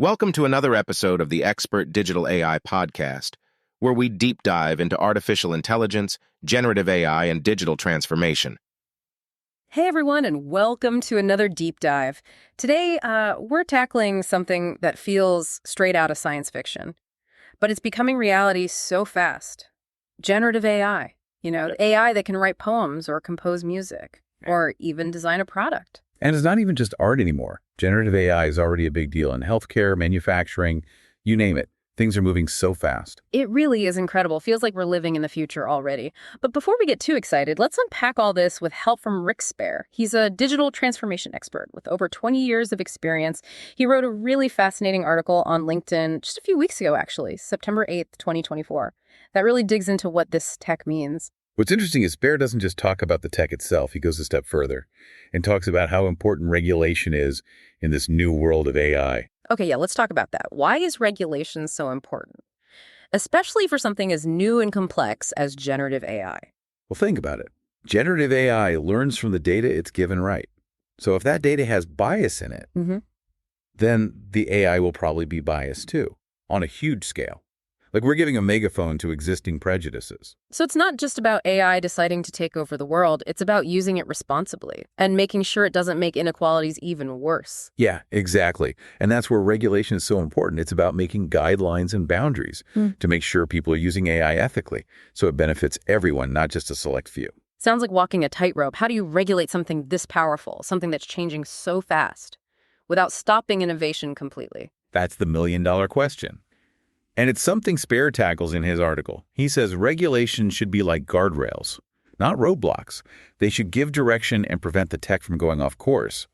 Welcome to another episode of the Expert Digital AI podcast, where we deep dive into artificial intelligence, generative AI, and digital transformation. Hey everyone, and welcome to another deep dive. Today, we're tackling something that feels straight out of science fiction, but it's becoming reality so fast. Generative AI. AI that can write poems or compose music, or even design a product. And it's not even just art anymore. Generative AI is already a big deal in healthcare, manufacturing, you name it. Things are moving so fast. It really is incredible. Feels like we're living in the future already. But before we get too excited, let's unpack all this with help from Rick Spair. He's a digital transformation expert with over 20 years of experience. He wrote a really fascinating article on LinkedIn just a few weeks ago, actually, September 8th, 2024, that really digs into what this tech means. What's interesting is Spair doesn't just talk about the tech itself. He goes a step further and talks about how important regulation is in this new world of AI. Okay, yeah, let's talk about that. Why is regulation so important? Especially for something as new and complex as generative AI. Well, think about it. Generative AI learns from the data it's given right. So if that data has bias in it, then the AI will probably be biased too, on a huge scale. Like we're giving a megaphone to existing prejudices. So it's not just about AI deciding to take over the world, it's about using it responsibly and making sure it doesn't make inequalities even worse. Yeah, exactly. And that's where regulation is so important. It's about making guidelines and boundaries to make sure people are using AI ethically, so it benefits everyone, not just a select few. Sounds like walking a tightrope. How do you regulate something this powerful, something that's changing so fast, without stopping innovation completely? That's the million-dollar question. And it's something Spair tackles in his article. He says regulation should be like guardrails, not roadblocks. They should give direction and prevent the tech from going off course,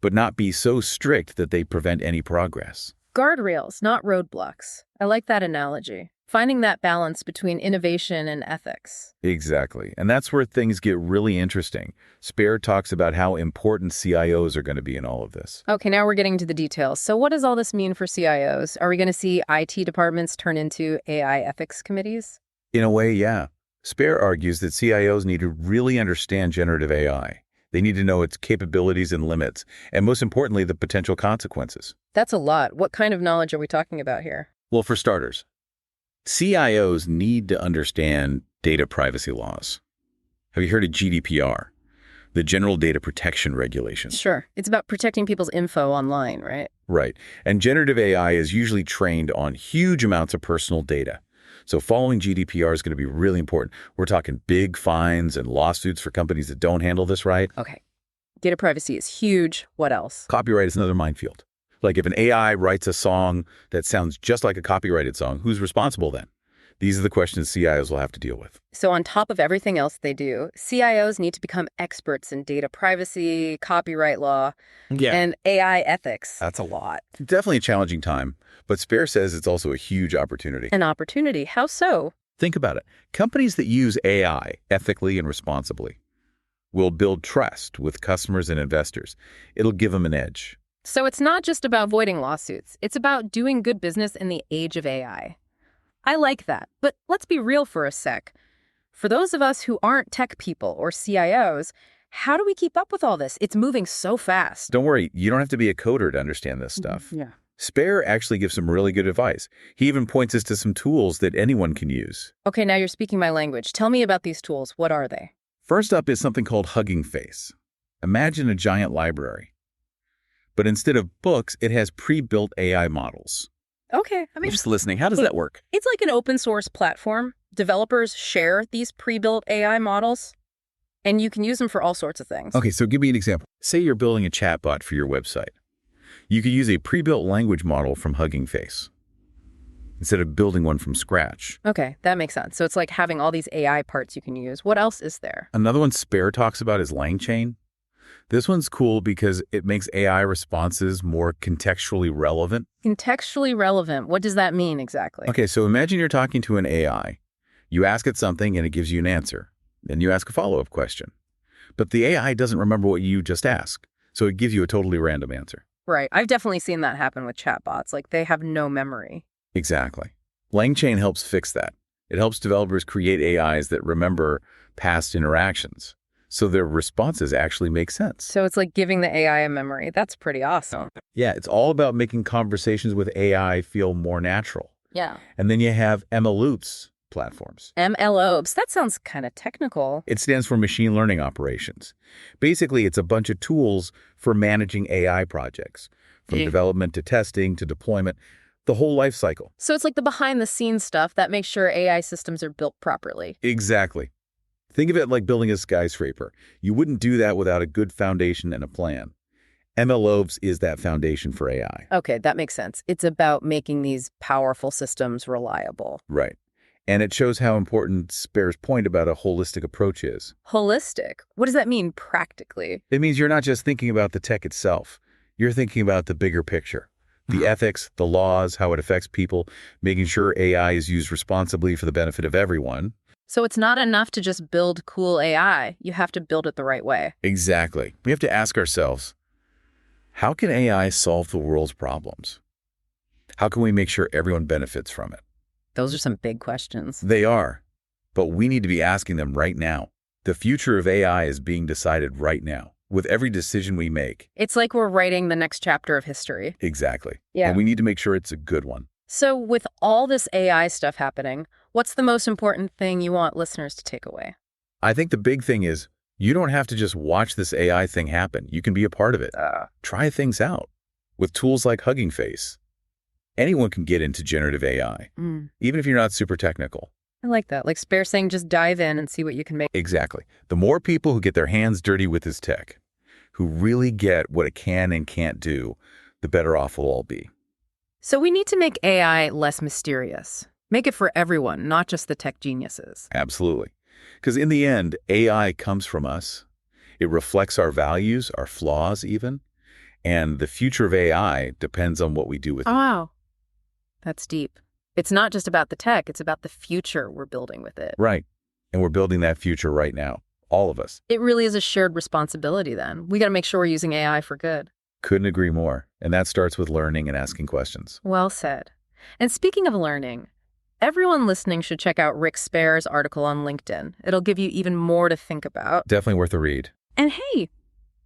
but not be so strict that they prevent any progress. Guardrails, not roadblocks. I like that analogy. Finding that balance between innovation and ethics. Exactly. And that's where things get really interesting. Spair talks about how important CIOs are going to be in all of this. Okay, now we're getting to the details. So what does all this mean for CIOs? Are we going to see IT departments turn into AI ethics committees? In a way, yeah. Spair argues that CIOs need to really understand generative AI. They need to know its capabilities and limits, and most importantly, the potential consequences. That's a lot. What kind of knowledge are we talking about here? Well, for starters, CIOs need to understand data privacy laws. Have you heard of GDPR, the General Data Protection Regulations? Sure. It's about protecting people's info online, right? Right. And generative AI is usually trained on huge amounts of personal data. So following GDPR is going to be really important. We're talking big fines and lawsuits for companies that don't handle this right. Okay. Data privacy is huge. What else? Copyright is another minefield. Like if an AI writes a song that sounds just like a copyrighted song, who's responsible then? These are the questions CIOs will have to deal with. So on top of everything else they do, CIOs need to become experts in data privacy, copyright law, and AI ethics. That's a lot. Definitely a challenging time, but Spair says it's also a huge opportunity. An opportunity? How so? Think about it. Companies that use AI ethically and responsibly will build trust with customers and investors. It'll give them an edge. So it's not just about avoiding lawsuits. It's about doing good business in the age of AI. I like that. But let's be real for a sec. For those of us who aren't tech people or CIOs, how do we keep up with all this? It's moving so fast. Don't worry. You don't have to be a coder to understand this stuff. Yeah. Spair actually gives some really good advice. He even points us to some tools that anyone can use. Okay, now you're speaking my language. Tell me about these tools. What are they? First up is something called Hugging Face. Imagine a giant library. But instead of books, it has pre-built AI models. Okay, I'm just listening. How does that work? It's like an open source platform. Developers share these pre-built AI models, and you can use them for all sorts of things. Okay, so give me an example. Say you're building a chatbot for your website. You could use a pre-built language model from Hugging Face instead of building one from scratch. Okay, that makes sense. So it's like having all these AI parts you can use. What else is there? Another one Spair talks about is LangChain. This one's cool because it makes AI responses more contextually relevant. Contextually relevant. What does that mean exactly? Okay, so imagine you're talking to an AI. You ask it something and it gives you an answer. Then you ask a follow-up question. But the AI doesn't remember what you just asked, so it gives you a totally random answer. Right. I've definitely seen that happen with chatbots. Like, they have no memory. Exactly. LangChain helps fix that. It helps developers create AIs that remember past interactions. so their responses actually make sense. So it's like giving the AI a memory. That's pretty awesome. Yeah, it's all about making conversations with AI feel more natural. Yeah. And then you have MLOps platforms. MLOps. That sounds kind of technical. It stands for machine learning operations. Basically, it's a bunch of tools for managing AI projects, from development to testing to deployment, the whole life cycle. So it's like the behind-the-scenes stuff that makes sure AI systems are built properly. Exactly. Think of it like building a skyscraper. You wouldn't do that without a good foundation and a plan. MLOps is that foundation for AI. Okay, that makes sense. It's about making these powerful systems reliable. Right. And it shows how important Spair's point about a holistic approach is. Holistic? What does that mean practically? It means you're not just thinking about the tech itself. You're thinking about the bigger picture. The ethics, the laws, how it affects people, making sure AI is used responsibly for the benefit of everyone. So it's not enough to just build cool AI. You have to build it the right way. Exactly. We have to ask ourselves, how can AI solve the world's problems? How can we make sure everyone benefits from it? Those are some big questions. They are, but we need to be asking them right now. The future of AI is being decided right now, with every decision we make. It's like we're writing the next chapter of history. Exactly. Yeah. And we need to make sure it's a good one. So with all this AI stuff happening, what's the most important thing you want listeners to take away? I think the big thing is you don't have to just watch this AI thing happen. You can be a part of it. Try things out. With tools like Hugging Face, anyone can get into generative AI, even if you're not super technical. I like that. Like Spair saying, just dive in and see what you can make. Exactly. The more people who get their hands dirty with this tech, who really get what it can and can't do, the better off we'll all be. So we need to make AI less mysterious. Make it for everyone, not just the tech geniuses. Absolutely. Because in the end, AI comes from us. It reflects our values, our flaws even. And the future of AI depends on what we do with it. Oh, wow. That's deep. It's not just about the tech, it's about the future we're building with it. Right. And we're building that future right now. All of us. It really is a shared responsibility then. We got to make sure we're using AI for good. Couldn't agree more. And that starts with learning and asking questions. Well said. And speaking of learning, everyone listening should check out Rick Spair's article on LinkedIn. It'll give you even more to think about. Definitely worth a read. And hey,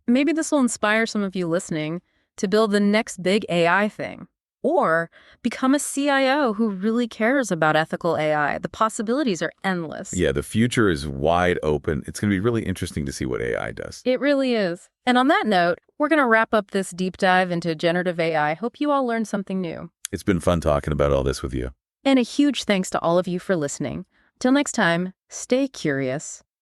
maybe this will inspire some of you listening to build the next big AI thing. Or become a CIO who really cares about ethical AI. The possibilities are endless. Yeah, the future is wide open. It's going to be really interesting to see what AI does. It really is. And on that note, we're going to wrap up this deep dive into generative AI. Hope you all learned something new. It's been fun talking about all this with you. And a huge thanks to all of you for listening. Till next time, stay curious,